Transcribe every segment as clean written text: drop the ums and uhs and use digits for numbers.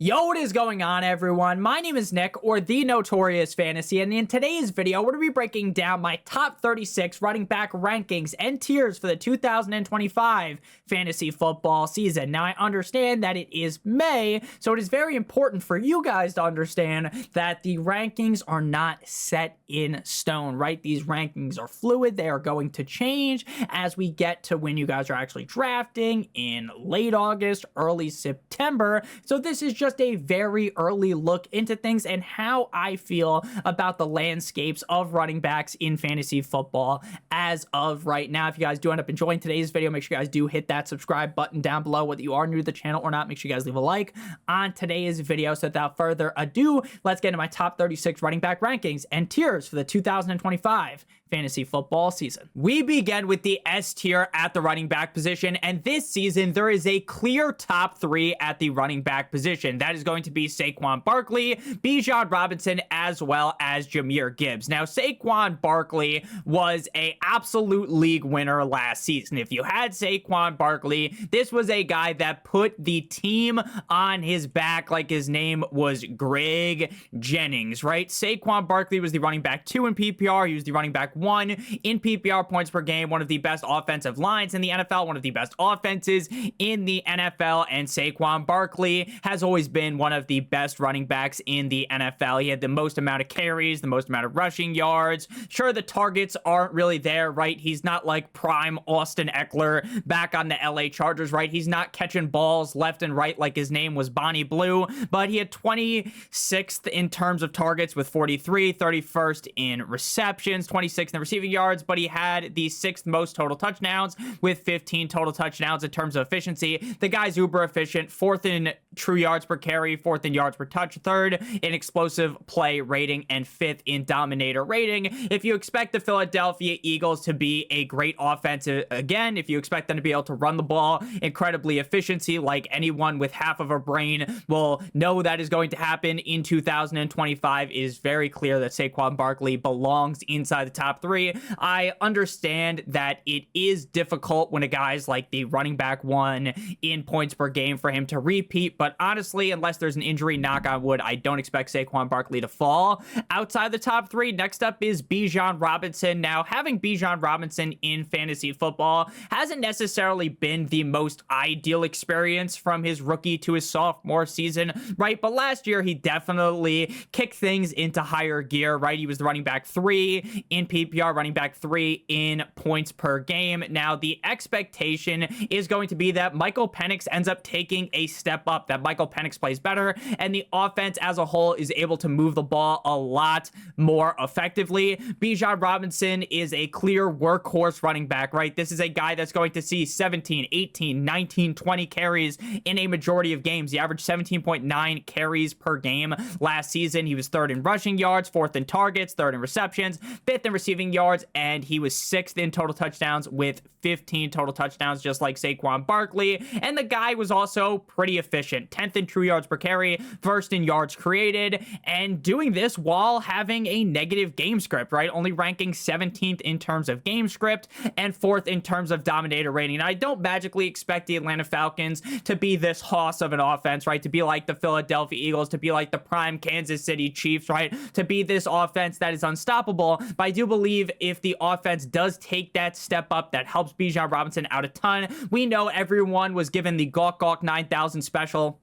Yo, what is going on, everyone? My name is Nick, or the Notorious Fantasy, and in today's video, we're going to be breaking down my top 36 running back rankings and tiers for the 2025 fantasy football season. Now, I understand that it is May, so it is very important for you guys to understand that the rankings are not set in stone, right? These rankings are fluid. They are going to change as we get to when you guys are actually drafting in late August, early September. So this is just a very early look into things and how I feel about the landscapes of running backs in fantasy football as of right now. If you guys do end up enjoying today's video, make sure you guys do hit that subscribe button down below. Whether you are new to the channel or not, make sure you guys leave a like on today's video. So without further ado, let's get into my top 36 running back rankings and tiers for the 2025 fantasy football season. We begin with the S tier at the running back position, and this season there is a clear top three at the running back position. That is going to be Saquon Barkley, Bijan Robinson, as well as Jahmyr Gibbs. Now, Saquon Barkley was an absolute league winner last season. If you had Saquon Barkley, this was a guy that put the team on his back like his name was Greg Jennings, right? Saquon Barkley was the running back 2 in PPR. He was the running back 1 in PPR points per game, one of the best offensive lines in the NFL, one of the best offenses in the NFL, and Saquon Barkley has always been one of the best running backs in the NFL. He had the most amount of carries, the most amount of rushing yards. Sure, the targets aren't really there, right? He's not like prime Austin Eckler back on the LA Chargers, right? He's not catching balls left and right like his name was Bonnie Blue, but he had 26th in terms of targets with 43, 31st in receptions, 26th in receiving yards, but he had the 6th most total touchdowns with 15 total touchdowns in terms of efficiency. The guy's uber efficient, 4th in true yards per carry, 4th in yards per touch, 3rd in explosive play rating, and 5th in dominator rating. If you expect the Philadelphia Eagles to be a great offense again, if you expect them to be able to run the ball incredibly efficiency like anyone with half of a brain will know that is going to happen in 2025, it is very clear that Saquon Barkley belongs inside the top 3. I understand that it is difficult when a guy's like the running back 1 in points per game for him to repeat, but honestly, unless there's an injury, knock on wood, I don't expect Saquon Barkley to fall outside the top 3. Next up is Bijan Robinson. Now, having Bijan Robinson in fantasy football hasn't necessarily been the most ideal experience from his rookie to his sophomore season, right? But last year, he definitely kicked things into higher gear, right? He was the running back 3 in PPR, running back 3 in points per game. Now, the expectation is going to be that Michael Penix ends up taking a step up, that Michael Penix plays better, and the offense as a whole is able to move the ball a lot more effectively. Bijan Robinson is a clear workhorse running back, right? This is a guy that's going to see 17, 18, 19, 20 carries in a majority of games. He averaged 17.9 carries per game last season. He was 3rd in rushing yards, 4th in targets, 3rd in receptions, 5th in receiving yards, and he was 6th in total touchdowns with 15 total touchdowns, just like Saquon Barkley. And the guy was also pretty efficient, 10th in true yards per carry, 1st in yards created, and doing this while having a negative game script, right? Only ranking 17th in terms of game script and 4th in terms of dominator rating. And I don't magically expect the Atlanta Falcons to be this hoss of an offense, right? To be like the Philadelphia Eagles, to be like the prime Kansas City Chiefs, right? To be this offense that is unstoppable. But I do believe if the offense does take that step up, that helps Bijan Robinson out a ton. We know everyone was given the Gawk Gawk 9000 special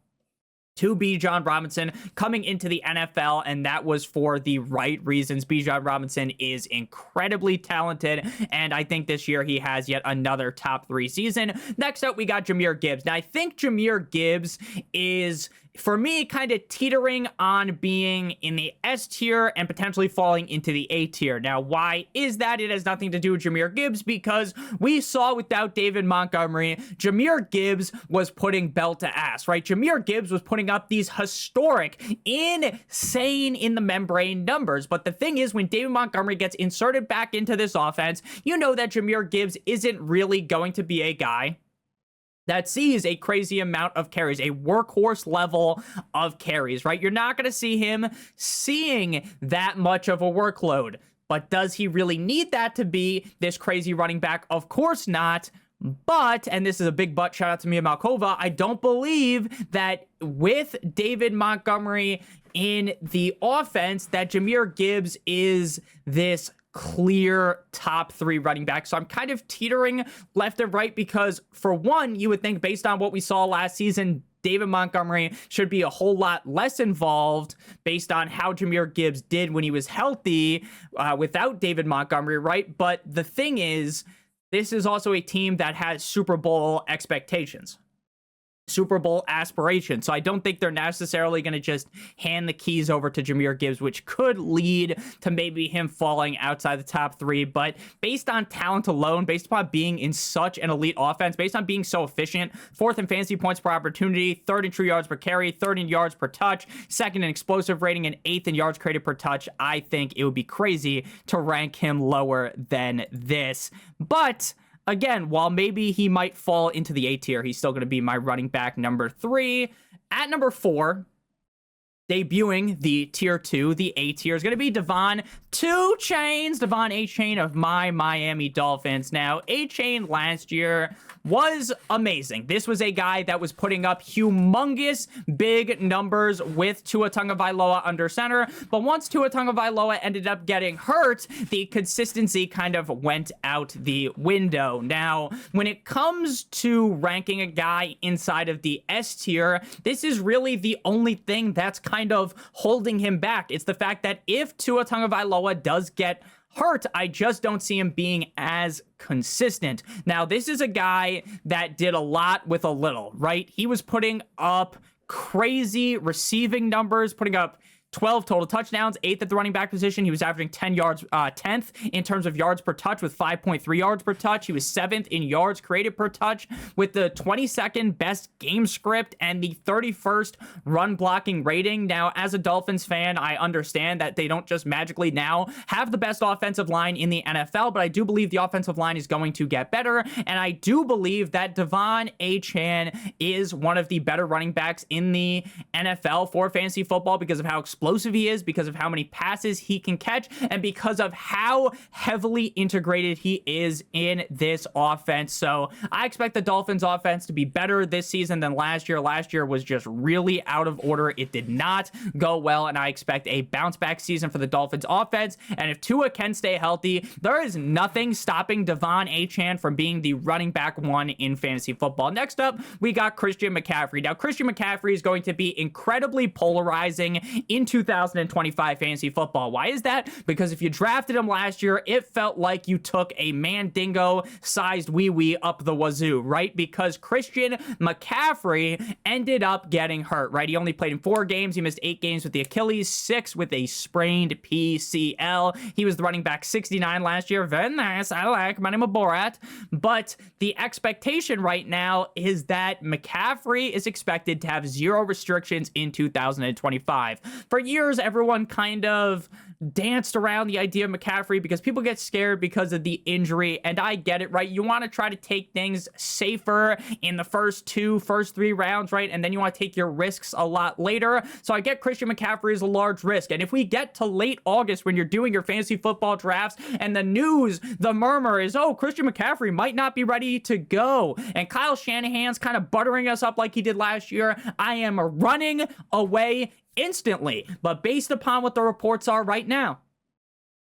to Bijan Robinson coming into the NFL, and that was for the right reasons. Bijan Robinson is incredibly talented, and I think this year he has yet another top 3 season. Next up, we got Jahmyr Gibbs. Now, I think Jahmyr Gibbs is, for me, kind of teetering on being in the S tier and potentially falling into the A tier. Now, why is that? It has nothing to do with Jahmyr Gibbs, because we saw without David Montgomery, Jahmyr Gibbs was putting belt to ass, right? Jahmyr Gibbs was putting up these historic, insane in the membrane numbers. But the thing is, when David Montgomery gets inserted back into this offense, you know that Jahmyr Gibbs isn't really going to be a guy that sees a crazy amount of carries, a workhorse level of carries, right? You're not going to see him seeing that much of a workload. But does he really need that to be this crazy running back? Of course not. But, and this is a big but, shout out to Mia Malkova, I don't believe that with David Montgomery in the offense that Jahmyr Gibbs is this clear top 3 running back. So I'm kind of teetering left and right because, for one, you would think based on what we saw last season, David Montgomery should be a whole lot less involved based on how Jahmyr Gibbs did when he was healthy without David Montgomery, right? But the thing is, this is also a team that has Super Bowl expectations, Super Bowl aspirations. So I don't think they're necessarily going to just hand the keys over to Jahmyr Gibbs, which could lead to maybe him falling outside the top 3. But based on talent alone, based upon being in such an elite offense, based on being so efficient, 4th in fantasy points per opportunity, 3rd in true yards per carry, 3rd in yards per touch, 2nd in explosive rating, and 8th in yards created per touch, I think it would be crazy to rank him lower than this. But again, while maybe he might fall into the A tier, he's still going to be my running back number 3. At number 4, debuting the tier 2, the A tier, is going to be Devon A-Chain of my Miami Dolphins. Now, A-Chain last year was amazing. This was a guy that was putting up humongous big numbers with Tua Tagovailoa under center, but once Tua Tagovailoa ended up getting hurt, the consistency kind of went out the window. Now, when it comes to ranking a guy inside of the S tier, this is really the only thing that's kind of holding him back. It's the fact that if Tua Tagovailoa does get hurt, I just don't see him being as consistent. Now, this is a guy that did a lot with a little, right? He was putting up crazy receiving numbers, putting up 12 total touchdowns, 8th at the running back position. He was averaging 10th in terms of yards per touch with 5.3 yards per touch. He was 7th in yards created per touch with the 22nd best game script and the 31st run blocking rating. Now, as a Dolphins fan, I understand that they don't just magically now have the best offensive line in the NFL, but I do believe the offensive line is going to get better, and I do believe that Devon A-Chan is one of the better running backs in the NFL for fantasy football because of how explosive he is, because of how many passes he can catch, and because of how heavily integrated he is in this offense. So I expect the Dolphins offense to be better this season than last year. Last year was just really out of order. It did not go well, and I expect a bounce back season for the Dolphins offense. And if Tua can stay healthy, there is nothing stopping Devon A-Chan from being the running back 1 in fantasy football. Next up, we got Christian McCaffrey. Now, Christian McCaffrey is going to be incredibly polarizing in 2025 fantasy football. Why is that? Because if you drafted him last year, it felt like you took a Mandingo-sized wee-wee up the wazoo, right? Because Christian McCaffrey ended up getting hurt, right? He only played in 4 games. He missed 8 games with the Achilles, 6 with a sprained PCL. He was the running back 69 last year. Very nice. I like my name is Borat. But the expectation right now is that McCaffrey is expected to have 0 restrictions in 2025. For years, everyone kind of danced around the idea of McCaffrey because people get scared because of the injury, and I get it, right? You want to try to take things safer in the first 3 rounds, right? And then you want to take your risks a lot later. So I get Christian McCaffrey is a large risk, and if we get to late August when you're doing your fantasy football drafts and the news, the murmur is, oh, Christian McCaffrey might not be ready to go, and Kyle Shanahan's kind of buttering us up like he did last year, I am running away instantly. But based upon what the reports are right now,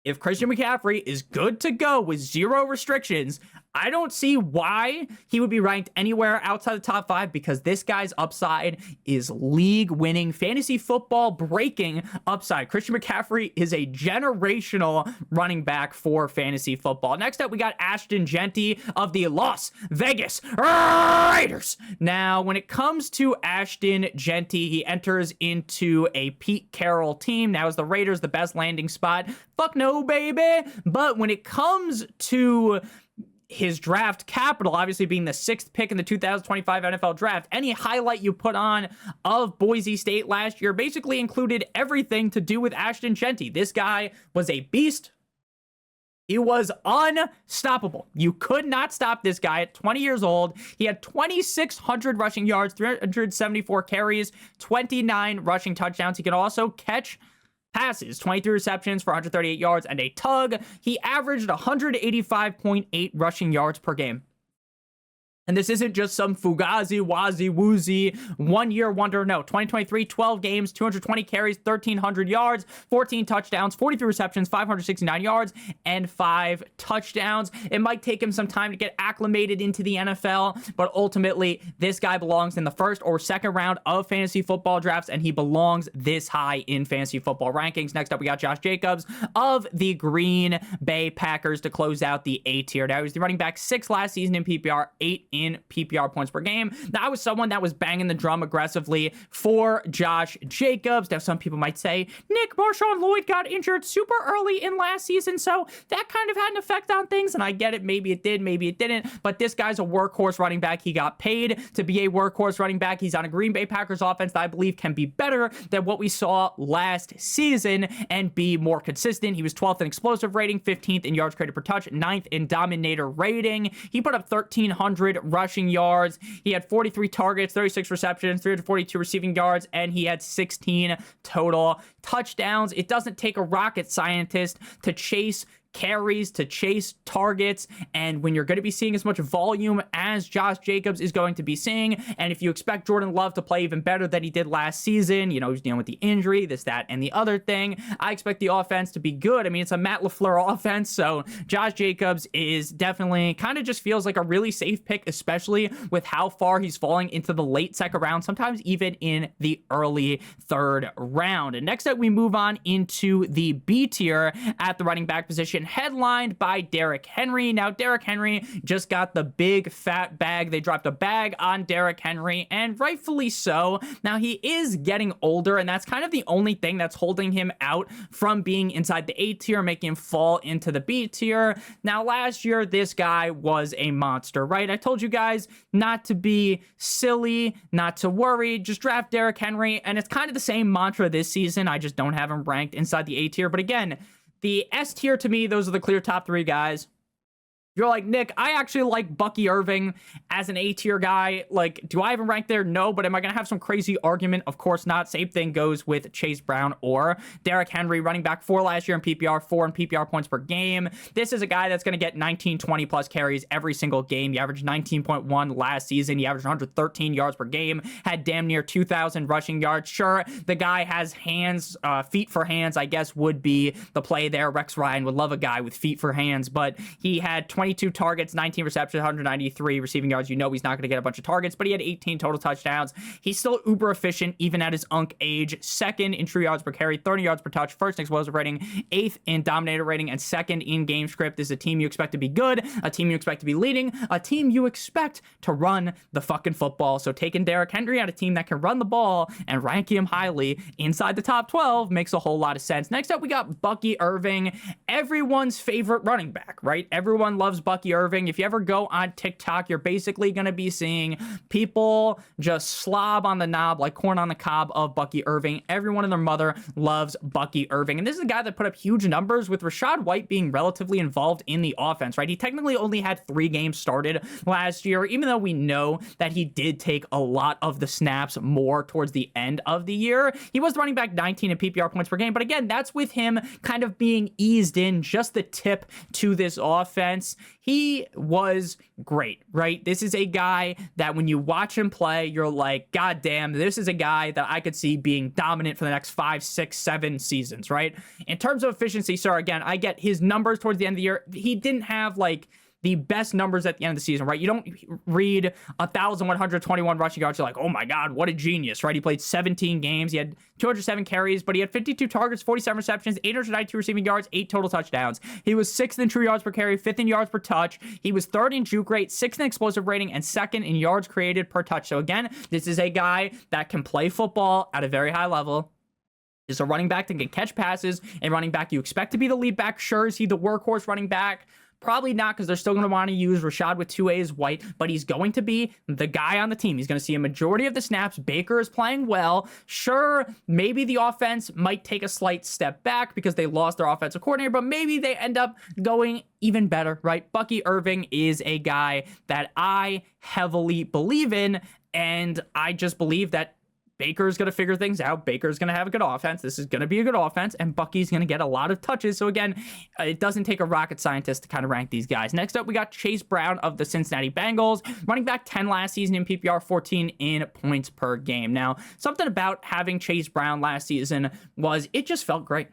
if Christian McCaffrey is good to go with 0 restrictions, I don't see why he would be ranked anywhere outside the top 5 because this guy's upside is league-winning, fantasy football breaking upside. Christian McCaffrey is a generational running back for fantasy football. Next up, we got Ashton Jeanty of the Las Vegas Raiders. Now, when it comes to Ashton Jeanty, he enters into a Pete Carroll team. Now, is the Raiders the best landing spot? Fuck no, baby. But when it comes to his draft capital, obviously being the 6th pick in the 2025 NFL draft, any highlight you put on of Boise State last year basically included everything to do with Ashton Jeanty. This guy was a beast. He was unstoppable. You could not stop this guy at 20 years old. He had 2,600 rushing yards, 374 carries, 29 rushing touchdowns. He can also catch passes, 23 receptions for 138 yards and a tug. He averaged 185.8 rushing yards per game. And this isn't just some fugazi, wazi, woozy, one-year wonder. No, 2023, 12 games, 220 carries, 1,300 yards, 14 touchdowns, 43 receptions, 569 yards, and 5 touchdowns. It might take him some time to get acclimated into the NFL, but ultimately, this guy belongs in the first or second round of fantasy football drafts, and he belongs this high in fantasy football rankings. Next up, we got Josh Jacobs of the Green Bay Packers to close out the A tier. Now, he was the running back 6 last season in PPR, 8 in PPR points per game. Now, I was someone that was banging the drum aggressively for Josh Jacobs. Now, some people might say, Nick, Marshawn Lloyd got injured super early in last season, so that kind of had an effect on things, and I get it. Maybe it did, maybe it didn't, but this guy's a workhorse running back. He got paid to be a workhorse running back. He's on a Green Bay Packers offense that I believe can be better than what we saw last season and be more consistent. He was 12th in explosive rating, 15th in yards created per touch, 9th in dominator rating. He put up 1,300 rushing yards. He had 43 targets, 36 receptions, 342 receiving yards, and he had 16 total touchdowns. It doesn't take a rocket scientist to chase carries, to chase targets, and when you're going to be seeing as much volume as Josh Jacobs is going to be seeing, and if you expect Jordan Love to play even better than he did last season, you know, he's dealing with the injury, this, that, and the other thing, I expect the offense to be good. I mean, it's a Matt LaFleur offense, so Josh Jacobs is definitely kind of just feels like a really safe pick, especially with how far he's falling into the late second round, sometimes even in the early third round. And next up, we move on into the B tier at the running back position, headlined by Derrick Henry. Now, Derrick Henry just got the big fat bag. They dropped a bag on Derrick Henry, and rightfully so. Now, he is getting older, and that's kind of the only thing that's holding him out from being inside the A tier, making him fall into the B tier. Now, last year, this guy was a monster, right? I told you guys not to be silly, not to worry, just draft Derrick Henry, and it's kind of the same mantra this season. I just don't have him ranked inside the A tier, but again, the S tier, to me, those are the clear top 3 guys. You're like, Nick, I actually like Bucky Irving as an A-tier guy. Like, do I have him ranked there? No, but am I going to have some crazy argument? Of course not. Same thing goes with Chase Brown or Derrick Henry, running back 4 last year in PPR, 4 in PPR points per game. This is a guy that's going to get 19, 20 plus carries every single game. He averaged 19.1 last season. He averaged 113 yards per game, had damn near 2,000 rushing yards. Sure, the guy has hands, feet for hands, I guess would be the play there. Rex Ryan would love a guy with feet for hands, but he had 22 targets, 19 receptions, 193 receiving yards. You know he's not going to get a bunch of targets, but he had 18 total touchdowns. He's still uber efficient, even at his unk age. 2nd in true yards per carry, 30 yards per touch, 1st in explosive rating, 8th in dominator rating, and 2nd in game script. This is a team you expect to be good, a team you expect to be leading, a team you expect to run the fucking football. So taking Derrick Henry on a team that can run the ball and ranking him highly inside the top 12 makes a whole lot of sense. Next up, we got Bucky Irving, everyone's favorite running back, right? Everyone loves Bucky Irving. If you ever go on TikTok, you're basically going to be seeing people just slob on the knob like corn on the cob of Bucky Irving. Everyone and their mother loves Bucky Irving. And this is a guy that put up huge numbers with Rachaad White being relatively involved in the offense, right? He technically only had 3 games started last year, even though we know that he did take a lot of the snaps more towards the end of the year. He was running back 19 in PPR points per game. But again, that's with him kind of being eased in, just the tip to this offense. He was great, right? This is a guy that when you watch him play, you're like, God damn, this is a guy that I could see being dominant for the next 5, 6, 7 seasons, right? In terms of efficiency, sir, again, I get his numbers towards the end of the year. He didn't have like the best numbers at the end of the season, right? You don't read 1,121 rushing yards. You're like, oh my God, what a genius, right? He played 17 games. He had 207 carries, but he had 52 targets, 47 receptions, 892 receiving yards, 8 total touchdowns. He was 6th in true yards per carry, 5th in yards per touch. He was 3rd in juke rate, 6th in explosive rating, and 2nd in yards created per touch. So again, this is a guy that can play football at a very high level. Is a running back that can catch passes, and running back you expect to be the lead back. Sure, is he the workhorse running back? Probably not, because they're still going to want to use Rachaad with 2 A's White, but he's going to be the guy on the team. He's going to see a majority of the snaps. Baker is playing well. Sure, maybe the offense might take a slight step back because they lost their offensive coordinator, but maybe they end up going even better, right? Bucky Irving is a guy that I heavily believe in, and I just believe that Baker's going to figure things out. Baker's going to have a good offense. This is going to be a good offense, and Bucky's going to get a lot of touches. So again, it doesn't take a rocket scientist to kind of rank these guys. Next up, we got Chase Brown of the Cincinnati Bengals, running back 10 last season in PPR, 14 in points per game. Now, something about having Chase Brown last season was it just felt great.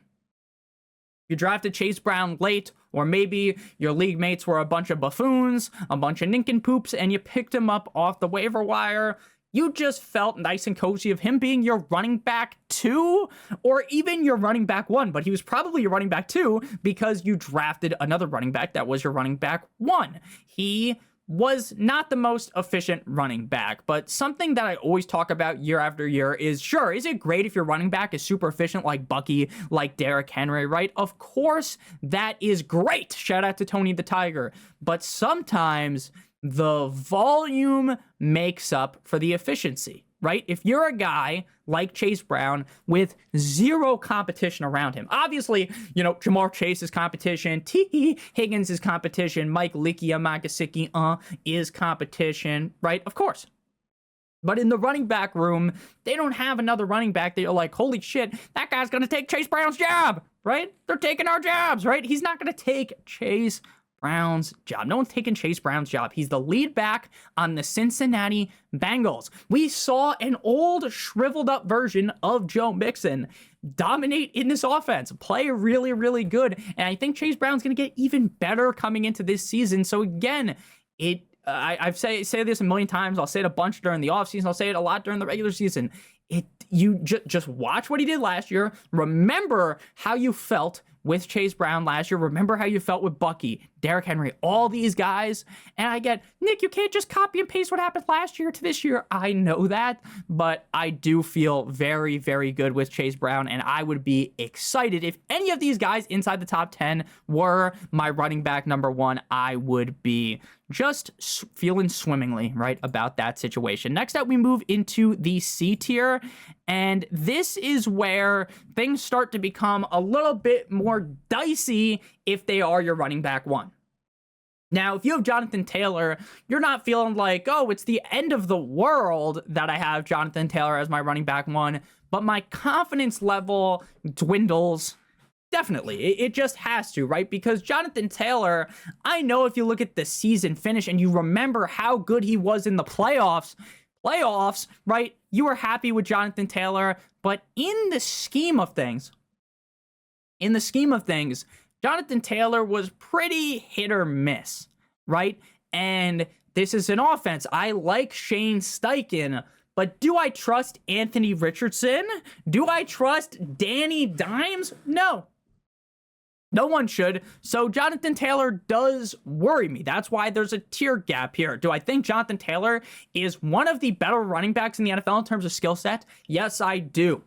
You drafted Chase Brown late, or maybe your league mates were a bunch of buffoons, a bunch of nincompoops, and you picked him up off the waiver wire. You just felt nice and cozy of him being your running back 2 or even your running back 1, but he was probably your running back 2 because you drafted another running back that was your running back 1. He was not the most efficient running back, but something that I always talk about year after year is, sure, is it great if your running back is super efficient like Bucky, like Derrick Henry, right? Of course, that is great. Shout out to Tony the Tiger. But sometimes the volume makes up for the efficiency, right? If you're a guy like Chase Brown with zero competition around him, obviously, you know, Jamar Chase is competition, T. Higgins is competition, Mike Likia is competition, right? Of course. But in the running back room, they don't have another running back that you're like, holy shit, that guy's going to take Chase Brown's job, right? They're taking our jobs, right? He's not going to take Chase Brown's job. No one's taking Chase Brown's job. He's the lead back on the Cincinnati Bengals. We saw an old shriveled up version of Joe Mixon dominate in this offense, play really, really good. And I think Chase Brown's going to get even better coming into this season. So again, I've say this a million times. I'll say it a bunch during the offseason. I'll say it a lot during the regular season. You just watch what he did last year. Remember how you felt with Chase Brown last year. Remember how you felt with Bucky, Derrick Henry, all these guys. And I get, Nick, you can't just copy and paste what happened last year to this year. I know that, but I do feel very, very good with Chase Brown, and I would be excited if any of these guys inside the top 10 were my running back number 1. I would be just feeling swimmingly right about that situation. Next up, we move into the C tier, and this is where things start to become a little bit more dicey if they are your running back 1. Now, if you have Jonathan Taylor, you're not feeling like, oh, it's the end of the world that I have Jonathan Taylor as my running back 1, but my confidence level dwindles. Definitely. It just has to, right? Because Jonathan Taylor, I know if you look at the season finish and you remember how good he was in the playoffs, right? You were happy with Jonathan Taylor, but in the scheme of things, Jonathan Taylor was pretty hit or miss, right? And this is an offense. I like Shane Steichen, but do I trust Anthony Richardson? Do I trust Danny Dimes? No. No one should. So Jonathan Taylor does worry me. That's why there's a tier gap here. Do I think Jonathan Taylor is one of the better running backs in the NFL in terms of skill set? Yes, I do.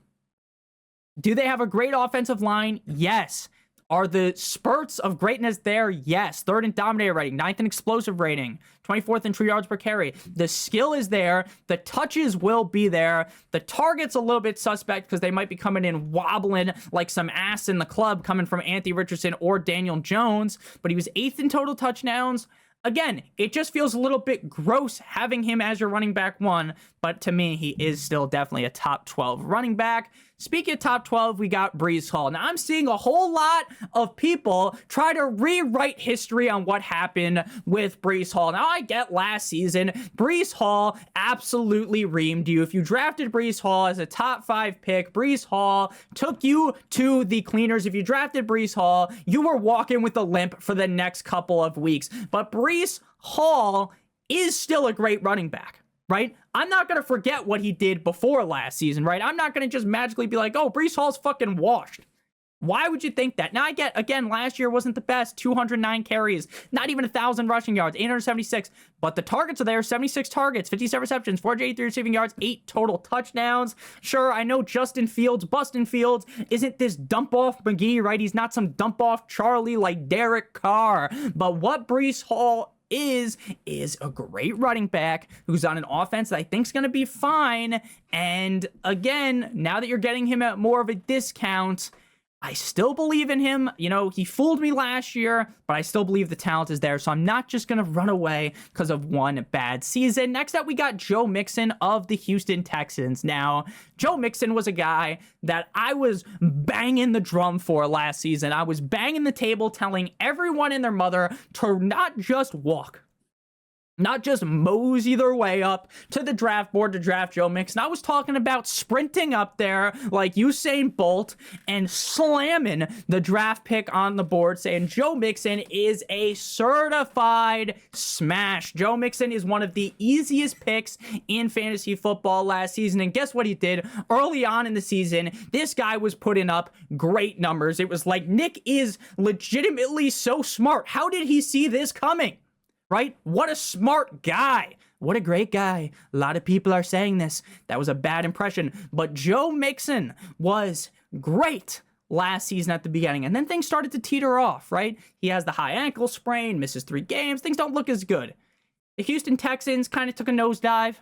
Do they have a great offensive line? Yes. Are the spurts of greatness there? Yes. 3rd in dominator rating, 9th in explosive rating, 24th in true yards per carry. The skill is there. The touches will be there. The target's a little bit suspect because they might be coming in wobbling like some ass in the club coming from Anthony Richardson or Daniel Jones, but he was 8th in total touchdowns. Again, it just feels a little bit gross having him as your running back 1, but to me, he is still definitely a top 12 running back. Speaking of top 12, we got Breece Hall. Now, I'm seeing a whole lot of people try to rewrite history on what happened with Breece Hall. Now, I get last season, Breece Hall absolutely reamed you. If you drafted Breece Hall as a top 5 pick, Breece Hall took you to the cleaners. If you drafted Breece Hall, you were walking with a limp for the next couple of weeks. But Breece Hall is still a great running back, right? I'm not going to forget what he did before last season, right? I'm not going to just magically be like, oh, Breece Hall's fucking washed. Why would you think that? Now, I get, again, last year wasn't the best. 209 carries, not even 1,000 rushing yards, 876. But the targets are there, 76 targets, 57 receptions, 483 receiving yards, 8 total touchdowns. Sure, I know Justin Fields, Bustin' Fields, isn't this dump-off McGee, right? He's not some dump-off Charlie like Derek Carr. But what Breece Hall is a great running back who's on an offense that I think is going to be fine. And again, now that you're getting him at more of a discount, I still believe in him. You know, he fooled me last year, but I still believe the talent is there. So I'm not just going to run away because of one bad season. Next up, we got Joe Mixon of the Houston Texans. Now, Joe Mixon was a guy that I was banging the drum for last season. I was banging the table telling everyone and their mother to not just walk, not just mosey their way up to the draft board to draft Joe Mixon. I was talking about sprinting up there like Usain Bolt and slamming the draft pick on the board, saying Joe Mixon is a certified smash. Joe Mixon is one of the easiest picks in fantasy football last season. And guess what he did early on in the season? This guy was putting up great numbers. It was like, Nick is legitimately so smart. How did he see this coming? Right? What a smart guy. What a great guy. A lot of people are saying this. That was a bad impression. But Joe Mixon was great last season at the beginning. And then things started to teeter off, right? He has the high ankle sprain, misses 3 games. Things don't look as good. The Houston Texans kind of took a nosedive.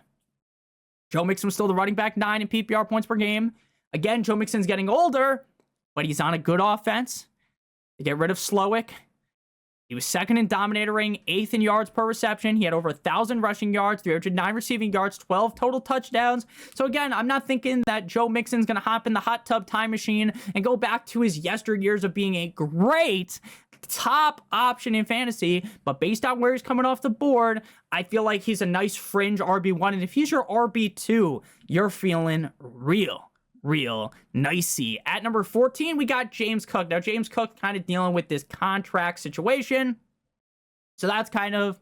Joe Mixon was still the running back 9 in PPR points per game. Again, Joe Mixon's getting older, but he's on a good offense. They get rid of Slowick. He was 2nd in Dominator rating, 8th in yards per reception. He had over 1,000 rushing yards, 309 receiving yards, 12 total touchdowns. So again, I'm not thinking that Joe Mixon's going to hop in the hot tub time machine and go back to his yesteryears of being a great top option in fantasy. But based on where he's coming off the board, I feel like he's a nice fringe RB1. And if he's your RB2, you're feeling real nicey. At number 14, we got James Cook. Now, James Cook kind of dealing with this contract situation. So that's kind of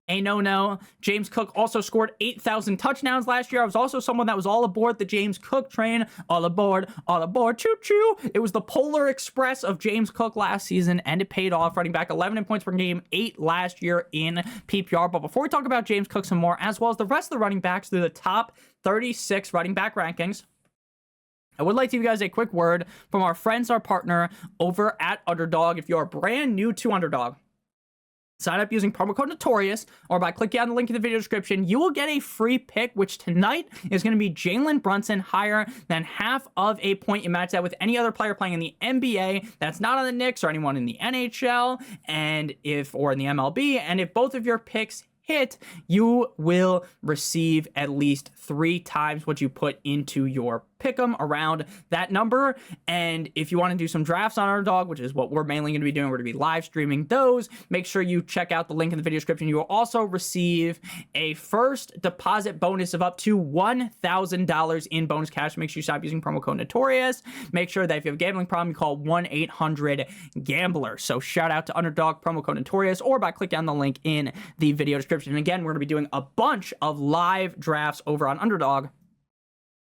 a no-no. James Cook also scored 8,000 touchdowns last year. I was also someone that was all aboard the James Cook train. All aboard, choo-choo. It was the Polar Express of James Cook last season, and it paid off, running back 11 in points per game, 8 last year in PPR. But before we talk about James Cook some more, as well as the rest of the running backs through the top 36 running back rankings, I would like to give you guys a quick word from our friends, our partner over at Underdog. If you are brand new to Underdog, sign up using promo code Notorious or by clicking on the link in the video description. You will get a free pick, which tonight is going to be Jalen Brunson, higher than half of a point. You match that with any other player playing in the NBA that's not on the Knicks or anyone in the NHL or in the MLB. And if both of your picks hit, you will receive at least 3 times what you put into your pick'em around that number. And if you want to do some drafts on Underdog, which is what we're mainly going to be doing, we're going to be live streaming those. Make sure you check out the link in the video description. You will also receive a first deposit bonus of up to $1,000 in bonus cash. Make sure you stop using promo code Notorious. Make sure that if you have a gambling problem, you call 1-800-GAMBLER. So shout out to Underdog, promo code Notorious, or by clicking on the link in the video description. And again, we're going to be doing a bunch of live drafts over on Underdog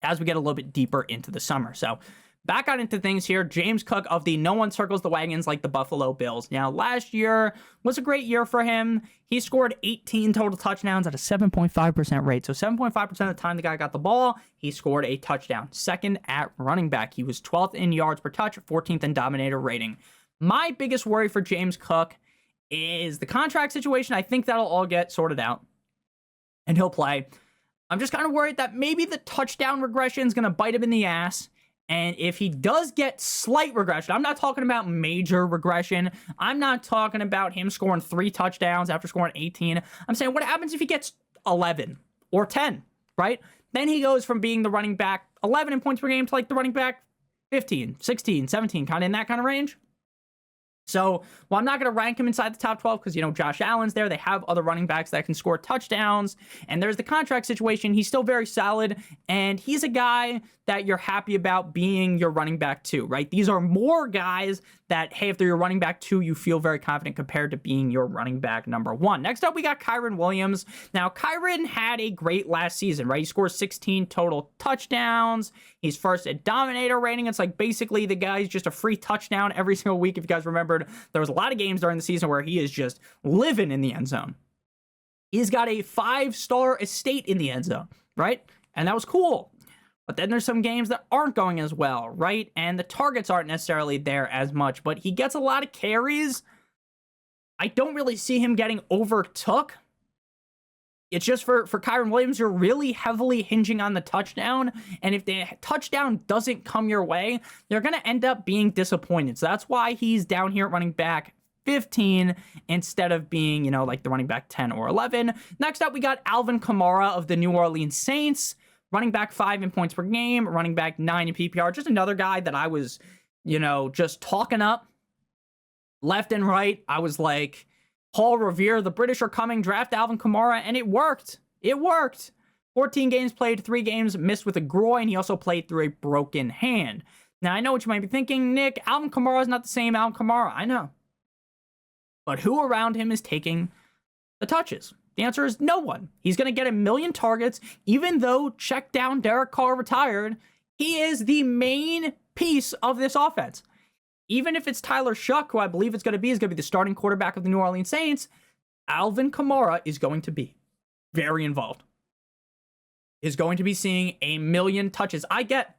as we get a little bit deeper into the summer. So back on into things here. James Cook of the No One Circles the Wagons like the Buffalo Bills. Now, last year was a great year for him. He scored 18 total touchdowns at a 7.5% rate. So 7.5% of the time the guy got the ball, he scored a touchdown. 2nd at running back. He was 12th in yards per touch, 14th in Dominator rating. My biggest worry for James Cook is the contract situation. I think that'll all get sorted out and he'll play. I'm just kind of worried that maybe the touchdown regression is going to bite him in the ass. And if he does get slight regression, I'm not talking about major regression. I'm not talking about him scoring 3 touchdowns after scoring 18. I'm saying what happens if he gets 11 or 10, right? Then he goes from being the running back 11 in points per game to like the running back 15, 16, 17, kind of in that kind of range. So, well, I'm not going to rank him inside the top 12 because, you know, Josh Allen's there. They have other running backs that can score touchdowns. And there's the contract situation. He's still very solid. And he's a guy that you're happy about being your running back 2, right? These are more guys that, hey, if they're your running back 2, you feel very confident compared to being your running back number 1. Next up, we got Kyren Williams. Now, Kyren had a great last season, right? He scored 16 total touchdowns. He's first at Dominator rating. It's like basically the guy's just a free touchdown every single week. If you guys remembered, there was a lot of games during the season where he is just living in the end zone. He's got a 5-star estate in the end zone, right? And that was cool. But then there's some games that aren't going as well, right? And the targets aren't necessarily there as much, but he gets a lot of carries. I don't really see him getting overtook It's just for Kyren Williams, you're really heavily hinging on the touchdown. And if the touchdown doesn't come your way, you're going to end up being disappointed. So that's why he's down here at running back 15 instead of being, you know, like the running back 10 or 11. Next up, we got Alvin Kamara of the New Orleans Saints, running back 5 in points per game, running back 9 in PPR. Just another guy that I was, you know, just talking up left and right. I was like, Paul Revere, the British are coming, draft Alvin Kamara, and it worked. It worked. 14 games played, 3 games missed with a groin. He also played through a broken hand. Now, I know what you might be thinking, Nick, Alvin Kamara is not the same Alvin Kamara. I know. But who around him is taking the touches? The answer is no one. He's going to get 1 million targets. Even though check down Derek Carr retired, he is the main piece of this offense. Even if it's Tyler Shuck, who I believe is going to be the starting quarterback of the New Orleans Saints, Alvin Kamara is going to be very involved. Is going to be seeing 1 million touches. I get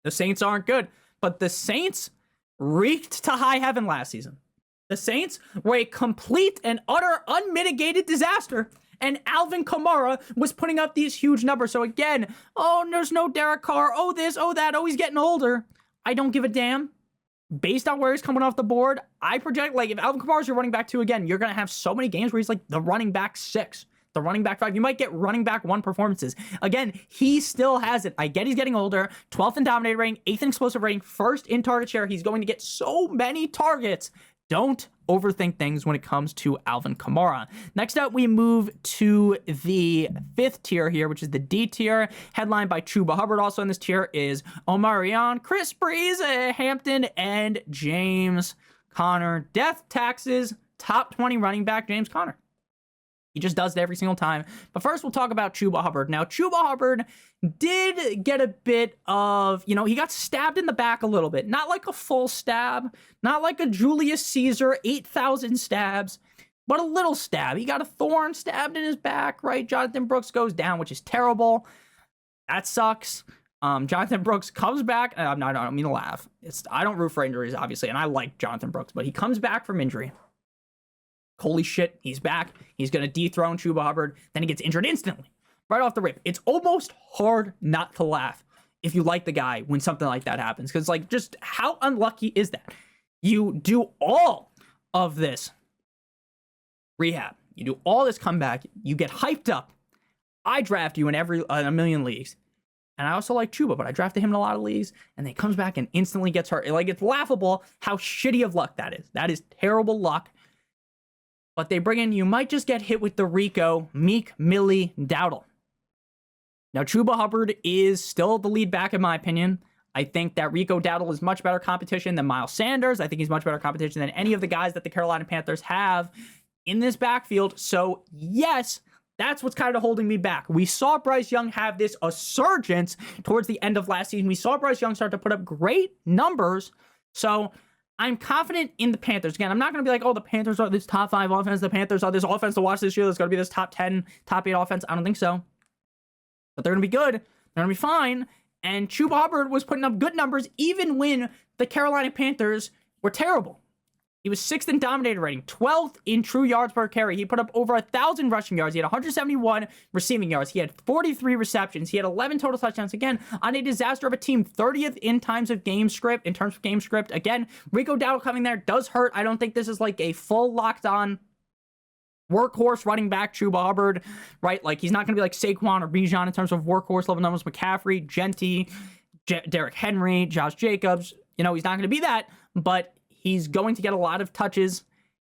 the Saints aren't good, but the Saints reeked to high heaven last season. The Saints were a complete and utter unmitigated disaster, and Alvin Kamara was putting up these huge numbers. So again, oh, there's no Derek Carr, oh this, oh that, oh he's getting older. I don't give a damn. Based on where he's coming off the board, I project, like, if Alvin Kamara is your running back 2 again, you're going to have so many games where he's like the running back 6, the running back 5. You might get running back 1 performances. Again, he still has it. I get he's getting older. 12th in dominator rating, 8th in explosive rating, 1st in target share. He's going to get so many targets. Don't overthink things when it comes to Alvin Kamara. Next up, we move to the 5th tier here, which is the D tier, headlined by Chuba Hubbard. Also in this tier is Omarion, Chris Breeze, Hampton, and James Conner. Death taxes, top 20 running back James Conner. He just does it every single time. But first, we'll talk about Chuba Hubbard. Now, Chuba Hubbard did get a bit of, you know, he got stabbed in the back a little bit. Not like a full stab, not like a Julius Caesar, 8,000 stabs, but a little stab. He got a thorn stabbed in his back, right? Jonathan Brooks goes down, which is terrible. That sucks. Jonathan Brooks comes back. I don't mean to laugh. I don't root for injuries, obviously, and I like Jonathan Brooks, but he comes back from injury. Holy shit, he's back. He's going to dethrone Chuba Hubbard. Then he gets injured instantly, right off the rip. It's almost hard not to laugh if you like the guy when something like that happens. Because, like, just how unlucky is that? You do all of this rehab. You do all this comeback. You get hyped up. I draft you in a million leagues. And I also like Chuba, but I drafted him in a lot of leagues. And then he comes back and instantly gets hurt. Like, it's laughable how shitty of luck that is. That is terrible luck. But they bring in, you might just get hit with the Rico, Meek Millie Dowdle. Now, Chuba Hubbard is still the lead back, in my opinion. I think that Rico Dowdle is much better competition than Miles Sanders. I think he's much better competition than any of the guys that the Carolina Panthers have in this backfield. So, yes, that's what's kind of holding me back. We saw Bryce Young have this surgence towards the end of last season. We saw Bryce Young start to put up great numbers. So, I'm confident in the Panthers. Again, I'm not going to be like, oh, the Panthers are this top 5 offense. The Panthers are this offense to watch this year. That's going to be this top 10, top 8 offense. I don't think so. But they're going to be good. They're going to be fine. And Chuba Hubbard was putting up good numbers even when the Carolina Panthers were terrible. He was 6th in dominator rating, 12th in true yards per carry. He put up over 1,000 rushing yards. He had 171 receiving yards. He had 43 receptions. He had 11 total touchdowns. Again, on a disaster of a team, 30th in terms of game script. Again, Rico Dowdle coming there does hurt. I don't think this is like a full locked on workhorse running back Chuba Hubbard, right? Like, he's not going to be like Saquon or Bijan in terms of workhorse level numbers. McCaffrey, Genty, Derrick Henry, Josh Jacobs. You know, he's not going to be that, but he's going to get a lot of touches,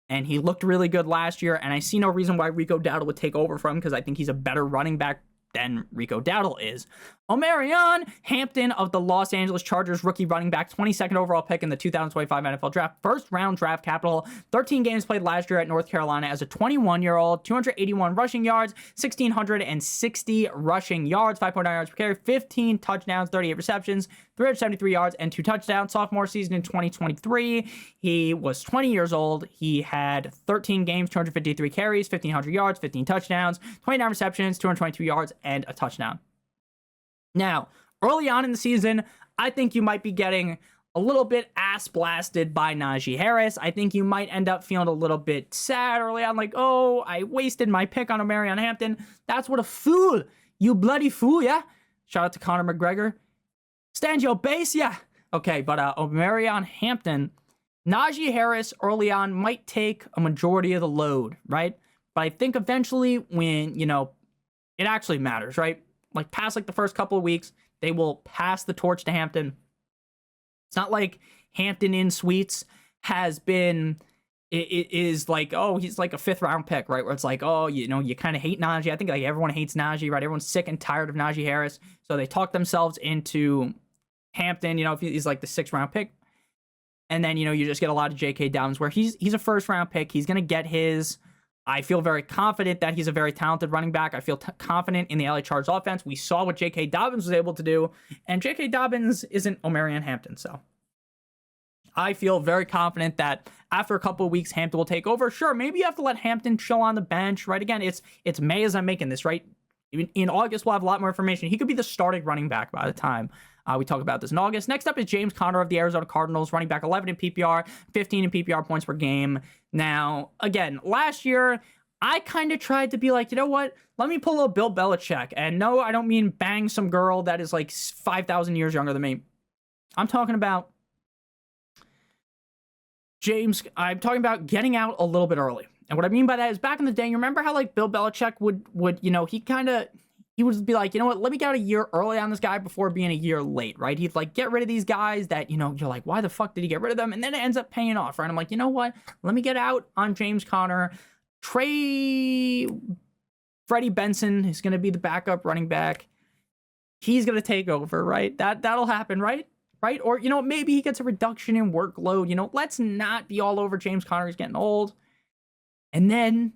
and he looked really good last year, and I see no reason why Rico Dowdle would take over from him because I think he's a better running back than Rico Dowdle is. Omarion Hampton of the Los Angeles Chargers, rookie running back, 22nd overall pick in the 2025 NFL Draft, first round draft capital, 13 games played last year at North Carolina as a 21-year-old, 281 rushing yards, 1,660 rushing yards, 5.9 yards per carry, 15 touchdowns, 38 receptions, 373 yards, and 2 touchdowns. Sophomore season in 2023, he was 20 years old. He had 13 games, 253 carries, 1,500 yards, 15 touchdowns, 29 receptions, 222 yards, and a touchdown. Now, early on in the season, I think you might be getting a little bit ass blasted by Najee Harris. I think you might end up feeling a little bit sad early on, like, oh, I wasted my pick on Omarion Hampton. That's what a fool. You bloody fool, yeah? Shout out to Conor McGregor. Stand your base, yeah. Okay, but Omarion Hampton, Najee Harris early on might take a majority of the load, right? But I think eventually when, it actually matters, right? Like past like the first couple of weeks, they will pass the torch to Hampton. It's not like Hampton in suites has been, it is like, oh, he's like a 5th round pick, right? Where it's like, oh, you kind of hate Najee. I think like everyone hates Najee, right? Everyone's sick and tired of Najee Harris. So they talk themselves into Hampton, if he's like the 6th round pick. And then, you just get a lot of J.K. Dobbins where he's a 1st round pick. He's going to get his. I feel very confident that he's a very talented running back. I feel confident in the LA Chargers offense. We saw what J.K. Dobbins was able to do, and J.K. Dobbins isn't Omarion Hampton, so I feel very confident that after a couple of weeks, Hampton will take over. Sure, maybe you have to let Hampton chill on the bench, right? Again, it's May as I'm making this, right? In August, we'll have a lot more information. He could be the starting running back by the time we talk about this in August. Next up is James Conner of the Arizona Cardinals, running back 11 in PPR, 15 in PPR points per game. Now, again, last year, I kind of tried to be like, you know what? Let me pull a little Bill Belichick. And no, I don't mean bang some girl that is like 5,000 years younger than me. I'm talking about getting out a little bit early. And what I mean by that is back in the day, you remember how like Bill Belichick would he would be like, you know what, let me get out a year early on this guy before being a year late, right? He'd like get rid of these guys that, you're like, why the fuck did he get rid of them? And then it ends up paying off, right? I'm like, you know what? Let me get out on James Conner. Freddie Benson is going to be the backup running back. He's going to take over, right? That'll happen, right? Right? Or, maybe he gets a reduction in workload. Let's not be all over James Conner. He's getting old. And then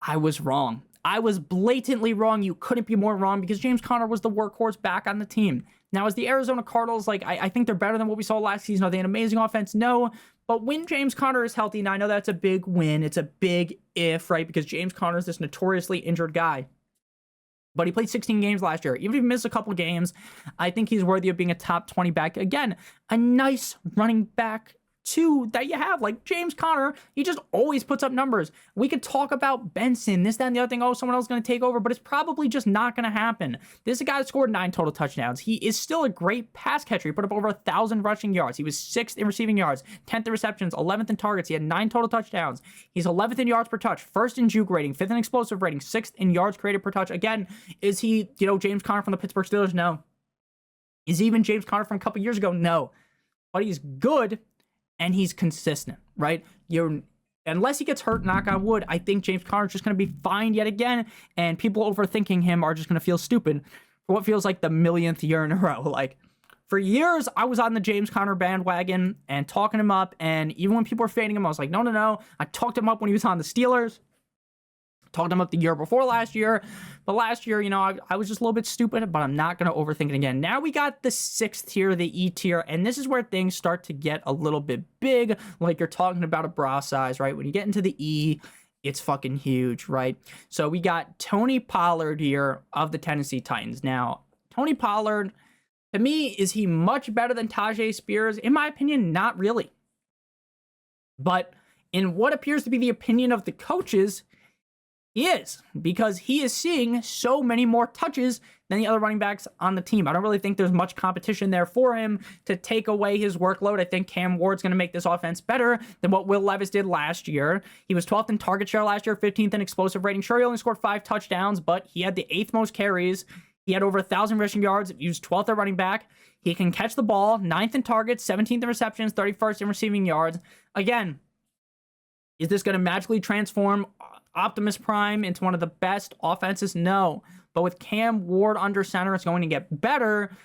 I was wrong. I was blatantly wrong. You couldn't be more wrong because James Conner was the workhorse back on the team. Now, as the Arizona Cardinals, I think they're better than what we saw last season. Are they an amazing offense? No. But when James Conner is healthy, now I know that's a big win. It's a big if, right? Because James Conner is this notoriously injured guy. But he played 16 games last year. Even if he missed a couple games, I think he's worthy of being a top 20 back. Again, a nice running back two that you have. Like James Conner, he just always puts up numbers. We could talk about Benson, this, that, and the other thing. Oh, someone else is going to take over, but it's probably just not going to happen. This is a guy that scored 9 total touchdowns. He is still a great pass catcher. He put up over 1,000 rushing yards. He was 6th in receiving yards, 10th in receptions, 11th in targets. He had 9 total touchdowns. He's 11th in yards per touch, 1st in juke rating, 5th in explosive rating, 6th in yards created per touch. Again, is he, James Conner from the Pittsburgh Steelers? No. Is he even James Conner from a couple years ago? No. But he's good. And he's consistent, right? Unless he gets hurt, knock on wood, I think James Conner is just going to be fine yet again, and people overthinking him are just going to feel stupid for what feels like the millionth year in a row. Like, for years, I was on the James Conner bandwagon and talking him up, and even when people were fading him, I was like, no. I talked him up when he was on the Steelers. Talked him up the year before last year. But last year, I was just a little bit stupid, but I'm not going to overthink it again. Now we got the 6th tier, the E tier, and this is where things start to get a little bit big, like you're talking about a bra size, right? When you get into the E, it's fucking huge, right? So we got Tony Pollard here of the Tennessee Titans. Now, Tony Pollard, to me, is he much better than Tajay Spears? In my opinion, not really. But in what appears to be the opinion of the coaches, he is, because he is seeing so many more touches than the other running backs on the team. I don't really think there's much competition there for him to take away his workload. I think Cam Ward's going to make this offense better than what Will Levis did last year. He was 12th in target share last year, 15th in explosive rating. Sure, he only scored 5 touchdowns, but he had the 8th most carries. He had over 1,000 rushing yards. He was 12th at running back. He can catch the ball, 9th in targets, 17th in receptions, 31st in receiving yards. Again, is this going to magically transform Optimus Prime into one of the best offenses? No. But with Cam Ward under center, it's going to get better.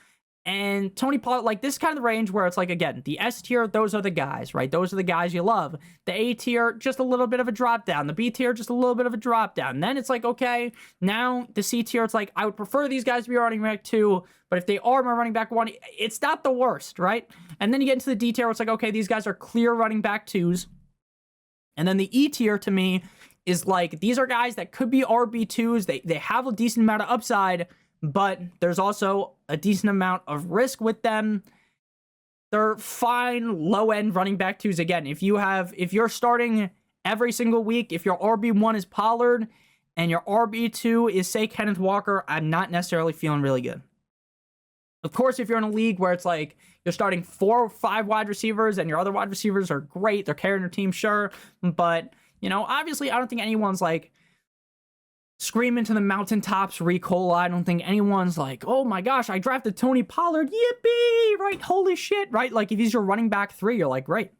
And Tony Pollard, like, this is kind of the range where it's like, again, the S tier, those are the guys, right? Those are the guys you love. The A tier, just a little bit of a drop down. The B tier, just a little bit of a drop down. And then it's like, okay, now the C tier, it's like, I would prefer these guys to be running back 2, but if they are my running back 1, it's not the worst, right? And then you get into the D tier, where it's like, okay, these guys are clear running back 2s. And then the E tier, to me, is like, these are guys that could be RB2s. They have a decent amount of upside, but there's also a decent amount of risk with them. they're fine low-end running back twos. Again, if you're starting every single week, if your RB1 is Pollard and your RB2 is, say, Kenneth Walker, I'm not necessarily feeling really good. Of course, if you're in a league where it's like you're starting 4 or 5 wide receivers and your other wide receivers are great, they're carrying your team, sure. But, obviously, I don't think anyone's like screaming to the mountaintops, Ricola. I don't think anyone's like, oh my gosh, I drafted Tony Pollard, yippee, right? Holy shit, right? Like, if he's your running back 3, you're like, great.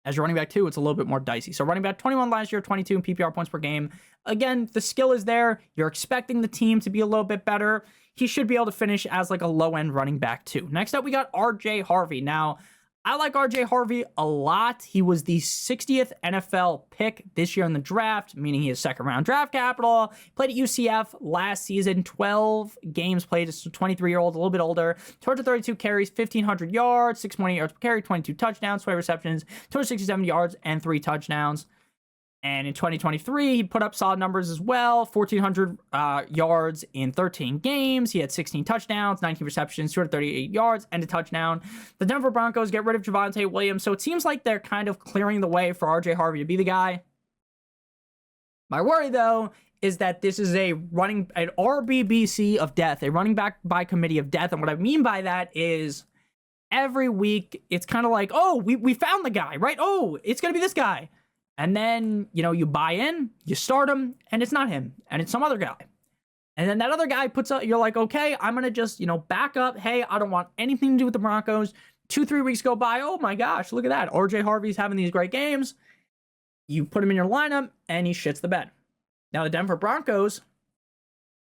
As your running back 2, it's a little bit more dicey. So running back 21 last year, 22 in PPR points per game. Again, the skill is there. You're expecting the team to be a little bit better. He should be able to finish as like a low-end running back 2. Next up, we got RJ Harvey. Now, I like RJ Harvey a lot. He was the 60th NFL pick this year in the draft, meaning he has second-round draft capital. Played at UCF last season, 12 games played. As a 23-year-old, a little bit older. 232 carries, 1,500 yards, 6.8 yards per carry, 22 touchdowns, 20 receptions, 267 yards, and 3 touchdowns. And in 2023, he put up solid numbers as well. 1,400 yards in 13 games. He had 16 touchdowns, 19 receptions, 238 yards, and a touchdown. The Denver Broncos get rid of Javonte Williams, so it seems like they're kind of clearing the way for RJ Harvey to be the guy. My worry, though, is that this is an RBBC of death, a running back by committee of death. And what I mean by that is every week, it's kind of like, oh, we found the guy, right? Oh, it's going to be this guy. And then, you buy in, you start him, and it's not him, and it's some other guy. And then that other guy puts up, you're like, okay, I'm going to just, back up. Hey, I don't want anything to do with the Broncos. 2-3 weeks go by. Oh my gosh, look at that. RJ Harvey's having these great games. You put him in your lineup, and he shits the bed. Now, the Denver Broncos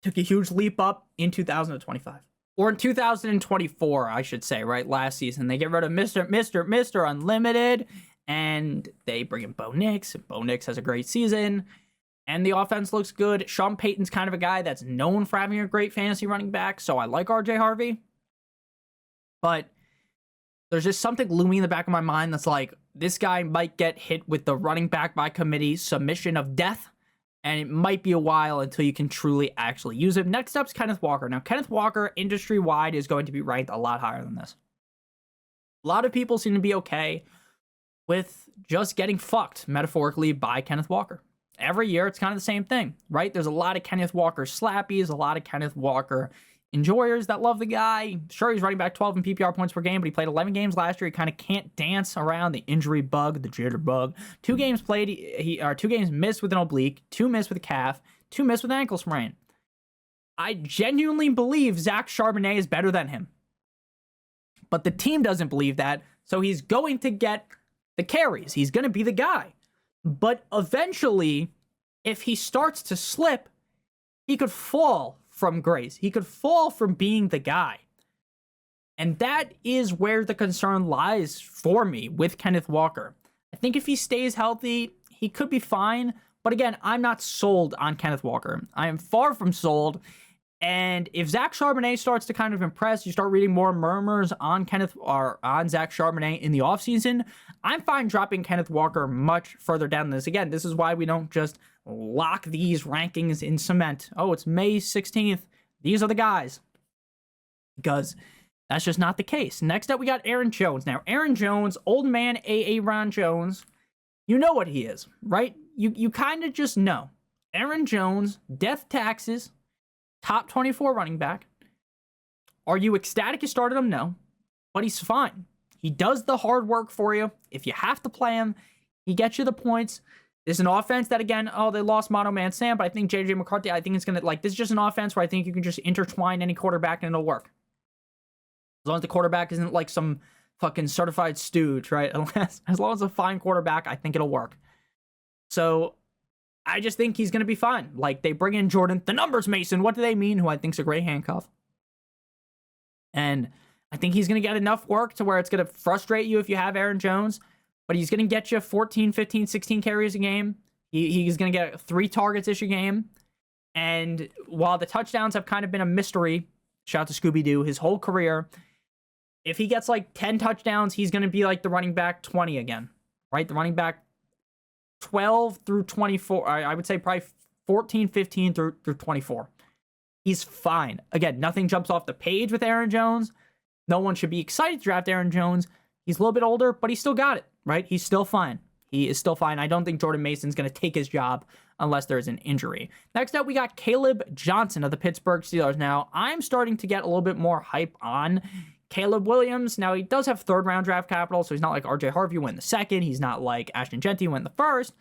took a huge leap up in 2025. Or in 2024, I should say, right? Last season. They get rid of Mr. Unlimited. And they bring in Bo Nix. Bo Nix has a great season. And the offense looks good. Sean Payton's kind of a guy that's known for having a great fantasy running back. So I like RJ Harvey. But there's just something looming in the back of my mind that's like, this guy might get hit with the running back by committee submission of death. And it might be a while until you can truly actually use him. Next up's Kenneth Walker. Now, Kenneth Walker, industry-wide, is going to be ranked a lot higher than this. A lot of people seem to be okay with just getting fucked, metaphorically, by Kenneth Walker. Every year, it's kind of the same thing, right? There's a lot of Kenneth Walker slappies, a lot of Kenneth Walker enjoyers that love the guy. Sure, he's running back 12 in PPR points per game, but he played 11 games last year. He kind of can't dance around the injury bug, the jitter bug. 2 games played, 2 games missed with an oblique, 2 missed with a calf, 2 missed with an ankle sprain. I genuinely believe Zach Charbonnet is better than him. But the team doesn't believe that, so he's going to get the carries. He's going to be the guy. But eventually, if he starts to slip, he could fall from grace. He could fall from being the guy. And that is where the concern lies for me with Kenneth Walker. I think if he stays healthy, he could be fine. But again, I'm not sold on Kenneth Walker. I am far from sold. And if Zach Charbonnet starts to kind of impress, you start reading more murmurs on Zach Charbonnet in the offseason, I'm fine dropping Kenneth Walker much further down this. Again, this is why we don't just lock these rankings in cement. Oh, it's May 16th. These are the guys. Because that's just not the case. Next up, we got Aaron Jones. Now, Aaron Jones, old man Aaron Jones, you know what he is, right? You kind of just know. Aaron Jones, death taxes, top 24 running back. Are you ecstatic you started him? No. But he's fine. He does the hard work for you. If you have to play him, he gets you the points. There's an offense that, again, they lost Mono Man Sam, but I think JJ McCarthy, I think it's going to, this is just an offense where I think you can just intertwine any quarterback and it'll work. As long as the quarterback isn't like some fucking certified stooge, right? As long as a fine quarterback, I think it'll work. So I just think he's going to be fine. They bring in Jordan, the numbers Mason. What do they mean? Who I think is a great handcuff. And I think he's going to get enough work to where it's going to frustrate you if you have Aaron Jones, but he's going to get you 14, 15, 16 carries a game. He's going to get 3 targets-ish a game. And while the touchdowns have kind of been a mystery, shout out to Scooby-Doo, his whole career, if he gets 10 touchdowns, he's going to be the running back 20 again, right? The running back 12 through 24, I would say probably 14, 15 through 24. He's fine. Again, nothing jumps off the page with Aaron Jones, No one should be excited to draft Aaron Jones. He's a little bit older, but he's still got it, right? He's still fine. He is still fine. I don't think Jordan Mason's going to take his job unless there's an injury. Next up, we got Caleb Johnson of the Pittsburgh Steelers. Now, I'm starting to get a little bit more hype on Caleb Williams. Now, he does have third-round draft capital, so he's not like RJ Harvey went the second. He's not like Ashton Genty went the first,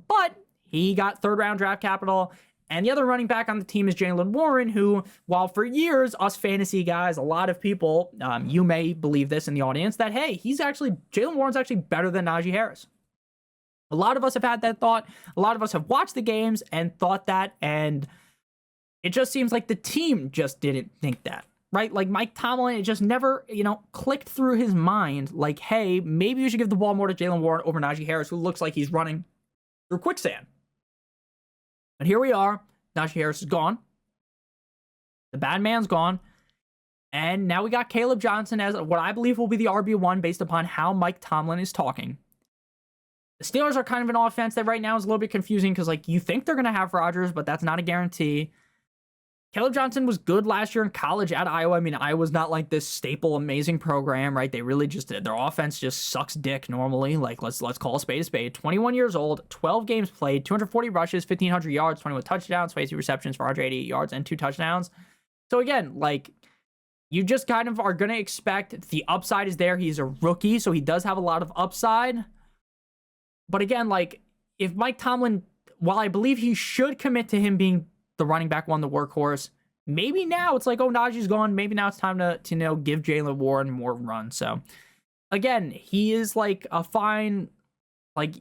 but he got third-round draft capital. And the other running back on the team is Jaylen Warren, who, while for years, us fantasy guys, a lot of people, you may believe this in the audience, that, hey, Jaylen Warren's actually better than Najee Harris. A lot of us have had that thought. A lot of us have watched the games and thought that, and it just seems like the team just didn't think that, right? Like Mike Tomlin, it just never, clicked through his mind, like, hey, maybe you should give the ball more to Jaylen Warren over Najee Harris, who looks like he's running through quicksand. But here we are. Najee Harris is gone. The bad man's gone. And now we got Caleb Johnson as what I believe will be the RB1 based upon how Mike Tomlin is talking. The Steelers are kind of an offense that right now is a little bit confusing because, you think they're going to have Rodgers, but that's not a guarantee. Caleb Johnson was good last year in college at Iowa. I mean, Iowa's not like this staple, amazing program, right? They really their offense just sucks dick normally. Let's call a spade a spade. 21 years old, 12 games played, 240 rushes, 1,500 yards, 21 touchdowns, 22 receptions for 188 yards, and 2 touchdowns. So again, you just kind of are going to expect the upside is there. He's a rookie, so he does have a lot of upside. But again, if Mike Tomlin, while I believe he should commit to him being the running back one, the workhorse, maybe now it's Najee's gone. Maybe now it's time to give Jaylen Warren more run. So again, he is a fine,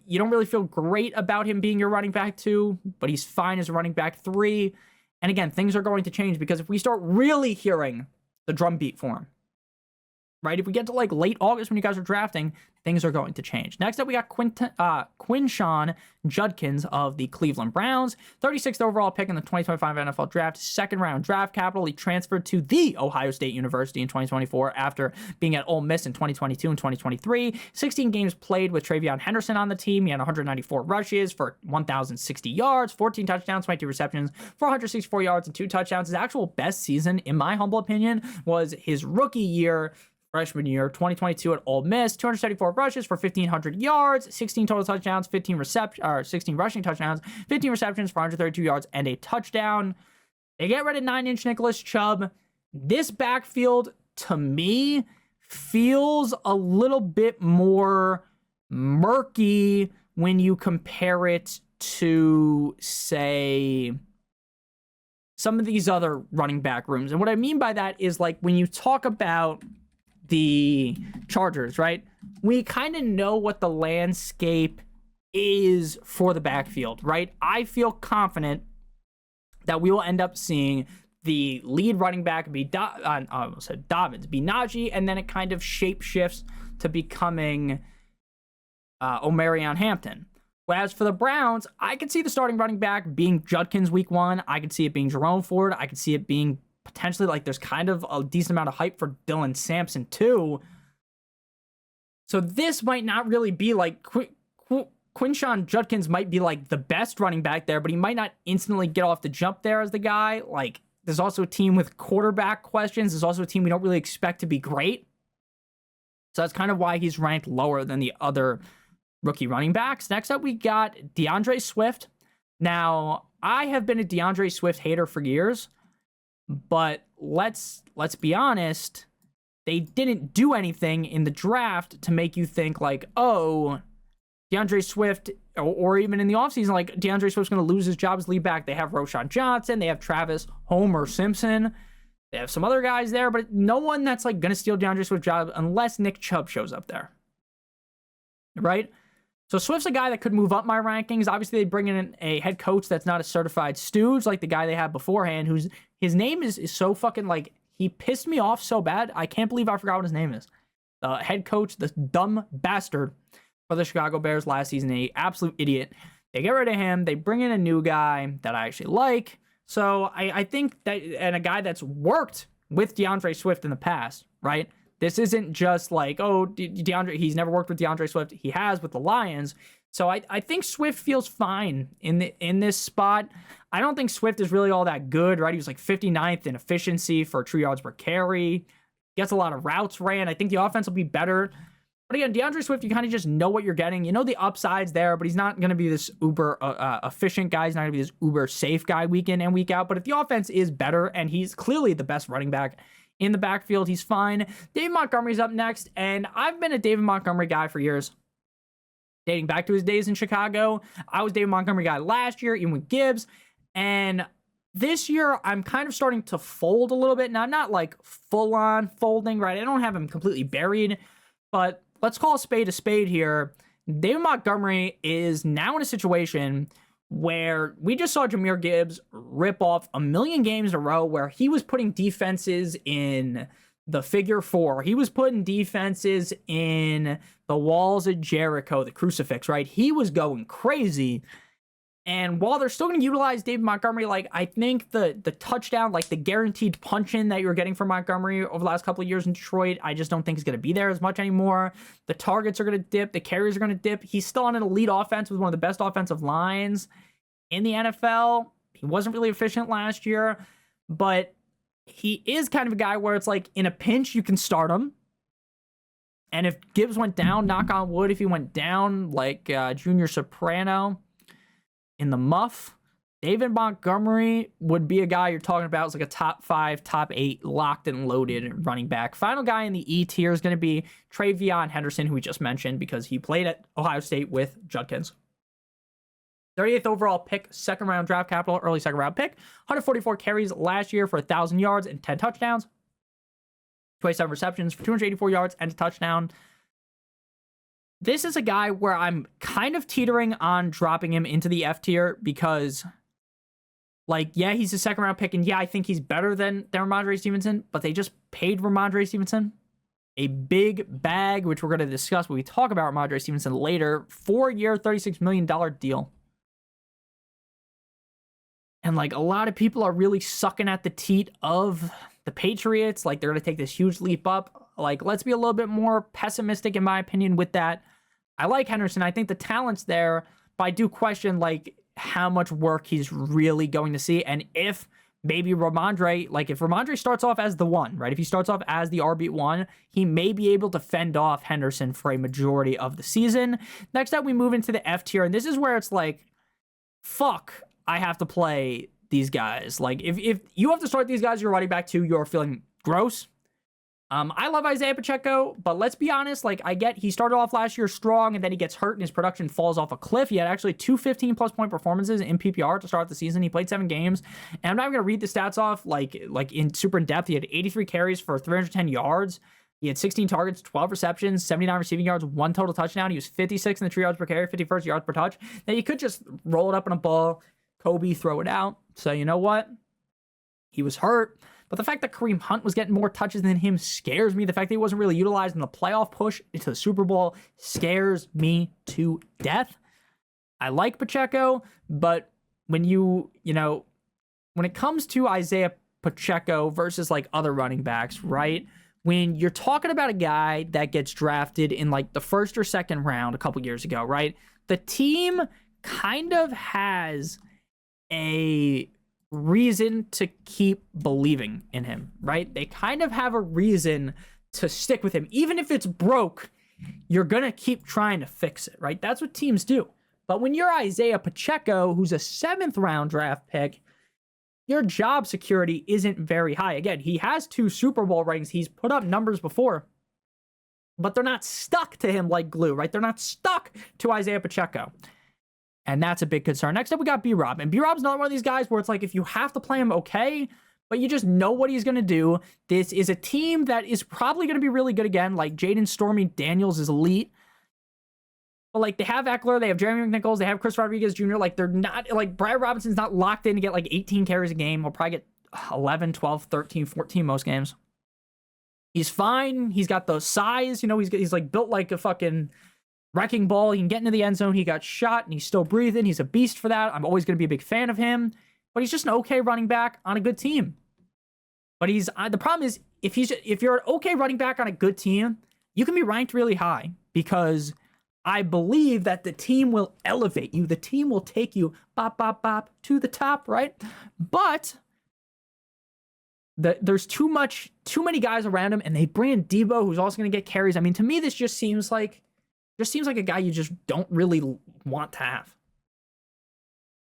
you don't really feel great about him being your running back 2, but he's fine as a running back 3. And again, things are going to change because if we start really hearing the drumbeat for him, right? If we get to late August when you guys are drafting, things are going to change. Next up, we got Quinshon Judkins of the Cleveland Browns, 36th overall pick in the 2025 NFL Draft, second-round draft capital. He transferred to the Ohio State University in 2024 after being at Ole Miss in 2022 and 2023. 16 games played with Travion Henderson on the team. He had 194 rushes for 1,060 yards, 14 touchdowns, 22 receptions, 464 yards, and 2 touchdowns. His actual best season, in my humble opinion, was his rookie year, freshman year, 2022 at Ole Miss, 274 rushes for 1,500 yards, 16 total touchdowns, 16 rushing touchdowns, 15 receptions for 132 yards, and a touchdown. They get rid of 9-inch Nicholas Chubb. This backfield, to me, feels a little bit more murky when you compare it to, say, some of these other running back rooms. And what I mean by that is, when you talk about the Chargers, right? We kind of know what the landscape is for the backfield, right? I feel confident that we will end up seeing the lead running back be Dobbins, be Najee, and then it kind of shape shifts to becoming Omarion Hampton. Whereas for the Browns, I could see the starting running back being Judkins week 1. I could see it being Jerome Ford. I could see it being potentially there's kind of a decent amount of hype for Dylan Sampson too. So this might not really be Quinshon Judkins might be the best running back there, but he might not instantly get off the jump there as the guy. There's also a team with quarterback questions. There's also a team we don't really expect to be great. So that's kind of why he's ranked lower than the other rookie running backs. Next up, we got DeAndre Swift. Now, I have been a DeAndre Swift hater for years. But let's be honest, they didn't do anything in the draft to make you think DeAndre Swift, or even in the offseason, DeAndre Swift's going to lose his job as lead back. They have Roshan Johnson. They have Travis Homer Simpson. They have some other guys there, but no one that's going to steal DeAndre Swift's job unless Nick Chubb shows up there. Right? So Swift's a guy that could move up my rankings. Obviously, they bring in a head coach that's not a certified stooge like the guy they had beforehand, his name is so fucking he pissed me off so bad. I can't believe I forgot what his name is. The head coach, the dumb bastard for the Chicago Bears last season, an absolute idiot. They get rid of him. They bring in a new guy that I actually like. So I think that, and a guy that's worked with DeAndre Swift in the past, right? This isn't just DeAndre, he's never worked with DeAndre Swift. He has with the Lions. So I think Swift feels fine in this spot. I don't think Swift is really all that good, right? He was 59th in efficiency for true yards per carry. Gets a lot of routes ran. I think the offense will be better. But again, DeAndre Swift, you kind of just know what you're getting. You know the upside's there, but he's not going to be this uber efficient guy. He's not going to be this uber safe guy week in and week out. But if the offense is better, and he's clearly the best running back in the backfield, he's fine. David Montgomery's up next, and I've been a David Montgomery guy for years. Dating back to his days in Chicago, I was David Montgomery guy last year, even with Gibbs. And this year, I'm kind of starting to fold a little bit. Now, not like full-on folding, right? I don't have him completely buried, but let's call a spade here. David Montgomery is now in a situation where we just saw Jahmyr Gibbs rip off a million games in a row where he was putting defenses in the figure four. He was putting defenses in the walls of Jericho, the crucifix, right? He was going crazy. And while they're still going to utilize David Montgomery, like, I think the touchdown, like the guaranteed punch-in that you were getting from Montgomery over the last couple of years in Detroit, I just don't think is going to be there as much anymore. The targets are going to dip. The carries are going to dip. He's still on an elite offense with one of the best offensive lines in the NFL. He wasn't really efficient last year, but he is kind of a guy where it's like in a pinch, you can start him. And if Gibbs went down, knock on wood, if he went down like Junior Soprano in the muff, David Montgomery would be a guy you're talking about. It's like a top 5, top 8 locked and loaded running back. Final guy in the E tier is going to be TreVeyon Henderson, who we just mentioned because he played at Ohio State with Judkins. 38th overall pick, second round draft capital, early second round pick. 144 carries last year for 1,000 yards and 10 touchdowns. 27 receptions for 284 yards and a touchdown. This is a guy where I'm kind of teetering on dropping him into the F tier because, like, yeah, he's a second round pick, and yeah, I think he's better than Ramondre Stevenson, but they just paid Ramondre Stevenson a big bag, which we're going to discuss when we talk about Ramondre Stevenson later. 4-year, $36 million deal. And, like, a lot of people are really sucking at the teat of the Patriots. Like, they're going to take this huge leap up. Like, let's be a little bit more pessimistic, in my opinion, with that. I like Henderson. I think the talent's there, but I do question, like, how much work he's really going to see. And if maybe Ramondre, like, if Ramondre starts off as the one, right? If he starts off as the RB1, he may be able to fend off Henderson for a majority of the season. Next up, we move into the F tier, and this is where it's like, fuck, I have to play these guys. Like, if you have to start these guys, you're running back to, you're feeling gross. I love Isaiah Pacheco, but let's be honest, like, I get he started off last year strong, and then he gets hurt, and his production falls off a cliff. He had actually 2 15-plus point performances in PPR to start the season. He played 7 games, and I'm not going to read the stats off, like in super in depth. He had 83 carries for 310 yards. He had 16 targets, 12 receptions, 79 receiving yards, 1 total touchdown. He was 56 in the 3 yards per carry, 51st yards per touch. Now, you could just roll it up in a ball, Kobe, throw it out. So, you know what? He was hurt. But the fact that Kareem Hunt was getting more touches than him scares me. The fact that he wasn't really utilized in the playoff push into the Super Bowl scares me to death. I like Pacheco, but when when it comes to Isaiah Pacheco versus like other running backs, right? When you're talking about a guy that gets drafted in like the first or second round a couple years ago, right? The team kind of has a reason to keep believing in him, right? They kind of have a reason to stick with him. Even if it's broke, you're going to keep trying to fix it, right? That's what teams do. But when you're Isaiah Pacheco, who's a 7th round draft pick, your job security isn't very high. Again, he has 2 Super Bowl rings. He's put up numbers before, but they're not stuck to him like glue, right? They're not stuck to Isaiah Pacheco. And that's a big concern. Next up, we got B-Rob. And B-Rob's not one of these guys where it's like, if you have to play him, okay, but you just know what he's going to do. This is a team that is probably going to be really good again. Like, Jaden Stormy Daniels is elite. But, like, they have Eckler, they have Jeremy McNichols, they have Chris Rodriguez Jr. Like, they're not, like, Brian Robinson's not locked in to get, like, 18 carries a game. He'll probably get 11, 12, 13, 14 most games. He's fine. He's got the size. You know, he's like, built like a fucking wrecking ball. He can get into the end zone. He got shot, and he's still breathing. He's a beast for that. I'm always going to be a big fan of him. But he's just an okay running back on a good team. But the problem is, if you're an okay running back on a good team, you can be ranked really high because I believe that the team will elevate you. The team will take you bop, bop, bop to the top, right? But there's too many guys around him, and they bring in Debo, who's also going to get carries. I mean, to me, this just seems like a guy you just don't really want to have.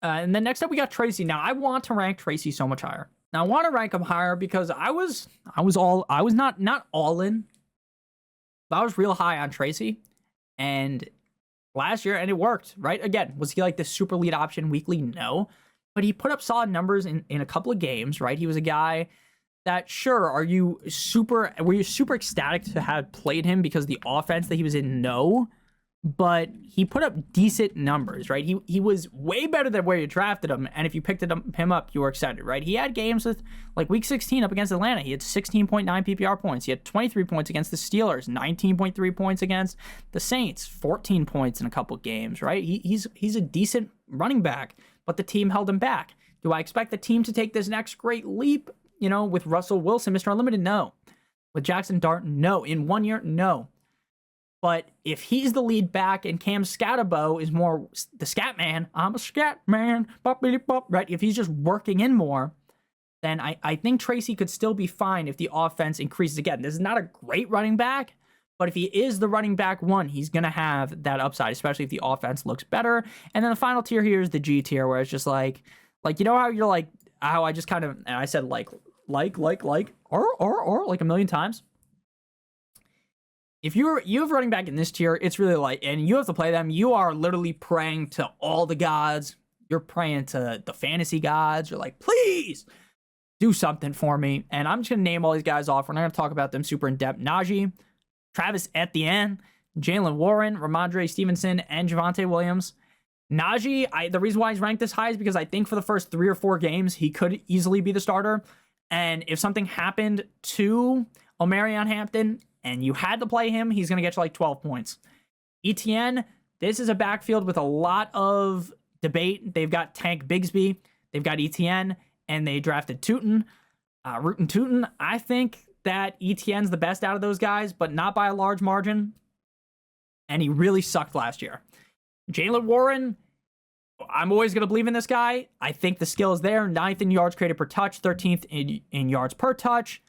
And then next up, we got Tracy. Now, I want to rank Tracy so much higher. Now, I want to rank him higher because I was not all in, but I was real high on Tracy. And last year, and it worked, right? Again, was he like the super lead option weekly? No. But he put up solid numbers in a couple of games, right? He was a guy that, sure, were you super ecstatic to have played him because the offense that he was in? No. But he put up decent numbers, right? He was way better than where you drafted him, and if you picked him up, you were excited, right? He had games with, like, Week 16 up against Atlanta. He had 16.9 PPR points. He had 23 points against the Steelers, 19.3 points against the Saints, 14 points in a couple games, right? He's a decent running back, but the team held him back. Do I expect the team to take this next great leap, with Russell Wilson, Mr. Unlimited? No. With Jackson Dart? No. In 1 year? No. But if he's the lead back and Cam Scatterbo is more the scat man, I'm a scat man, right? If he's just working in more, then I think Tracy could still be fine if the offense increases again. This is not a great running back, but if he is the running back one, he's going to have that upside, especially if the offense looks better. And then the final tier here is the G tier, where it's just like how you're like, how I just kind of, and I said like a million times. If you have running back in this tier, it's really like, and you have to play them, you are literally praying to all the gods. You're praying to the fantasy gods. You're like, please do something for me. And I'm just going to name all these guys off. We're not going to talk about them super in depth. Najee, Travis Etienne, Jalen Warren, Ramondre Stevenson, and Javonte Williams. Najee, the reason why he's ranked this high is because I think for the first 3 or 4 games, he could easily be the starter. And if something happened to Omarion Hampton and you had to play him, he's going to get you like 12 points. Etienne, this is a backfield with a lot of debate. They've got Tank Bigsby, they've got Etienne, and they drafted Tootin. Rootin' Tootin, I think that Etienne's the best out of those guys, but not by a large margin. And he really sucked last year. Jalen Warren, I'm always going to believe in this guy. I think the skill is there. 9th in yards created per touch, 13th in yards per touch.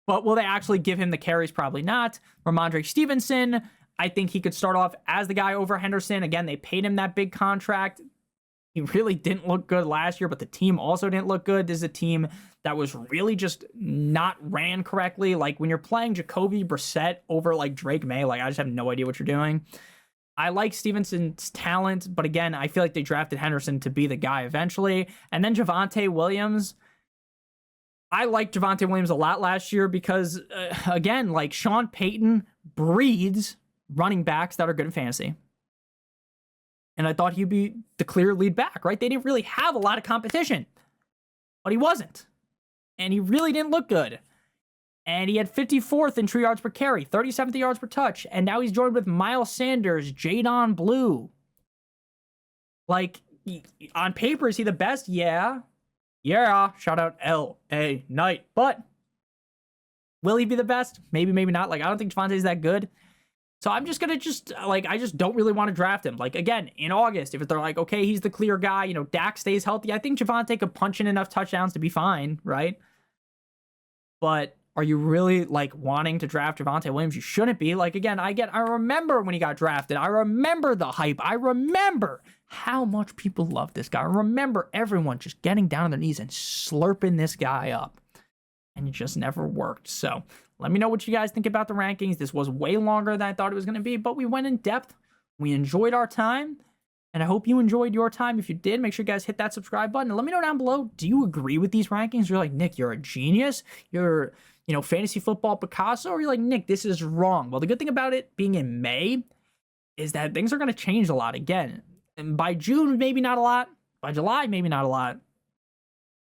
But will they actually give him the carries? Probably not. Ramondre Stevenson, I think he could start off as the guy over Henderson. Again, they paid him that big contract. He really didn't look good last year, but the team also didn't look good. This is a team that was really just not ran correctly. Like when you're playing Jacoby Brissett over like Drake May, like I just have no idea what you're doing. I like Stevenson's talent, but again, I feel like they drafted Henderson to be the guy eventually. And then Javonte Williams. I liked Javonte Williams a lot last year because, again, like Sean Payton breeds running backs that are good in fantasy. And I thought he'd be the clear lead back, right? They didn't really have a lot of competition, but he wasn't. And he really didn't look good. And he had 54th in true yards per carry, 37th yards per touch. And now he's joined with Miles Sanders, Jadon Blue. Like, on paper, is he the best? Yeah. Yeah. Shout out L.A. Knight. But will he be the best? Maybe, maybe not. Like, I don't think Javonte's that good. So I'm just going to I just don't really want to draft him. Like, again, in August, if they're like, okay, he's the clear guy, you know, Dak stays healthy, I think Javonte could punch in enough touchdowns to be fine, right? But are you really, like, wanting to draft Javonte Williams? You shouldn't be. Like, again, I remember when he got drafted. I remember the hype. I remember how much people love this guy. I remember everyone just getting down on their knees and slurping this guy up. And it just never worked. So let me know what you guys think about the rankings. This was way longer than I thought it was going to be, but we went in depth. We enjoyed our time. And I hope you enjoyed your time. If you did, make sure you guys hit that subscribe button. And let me know down below, do you agree with these rankings? You're like, Nick, you're a genius. You're, you know, fantasy football Picasso. Or you're like, Nick, this is wrong. Well, the good thing about it being in May is that things are going to change a lot again. And by June, maybe not a lot. By July, maybe not a lot.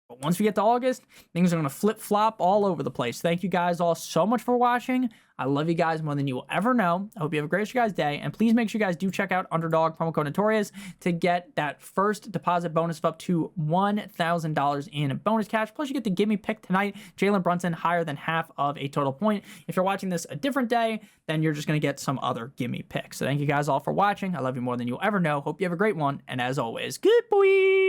But once we get to August, things are going to flip-flop all over the place. Thank you guys all so much for watching. I love you guys more than you will ever know. I hope you have a great guys' day. And please make sure you guys do check out Underdog, promo code Notorious, to get that first deposit bonus of up to $1,000 in bonus cash. Plus, you get the gimme pick tonight. Jalen Brunson, higher than half of a total point. If you're watching this a different day, then you're just going to get some other gimme picks. So thank you guys all for watching. I love you more than you'll ever know. Hope you have a great one. And as always, good boy.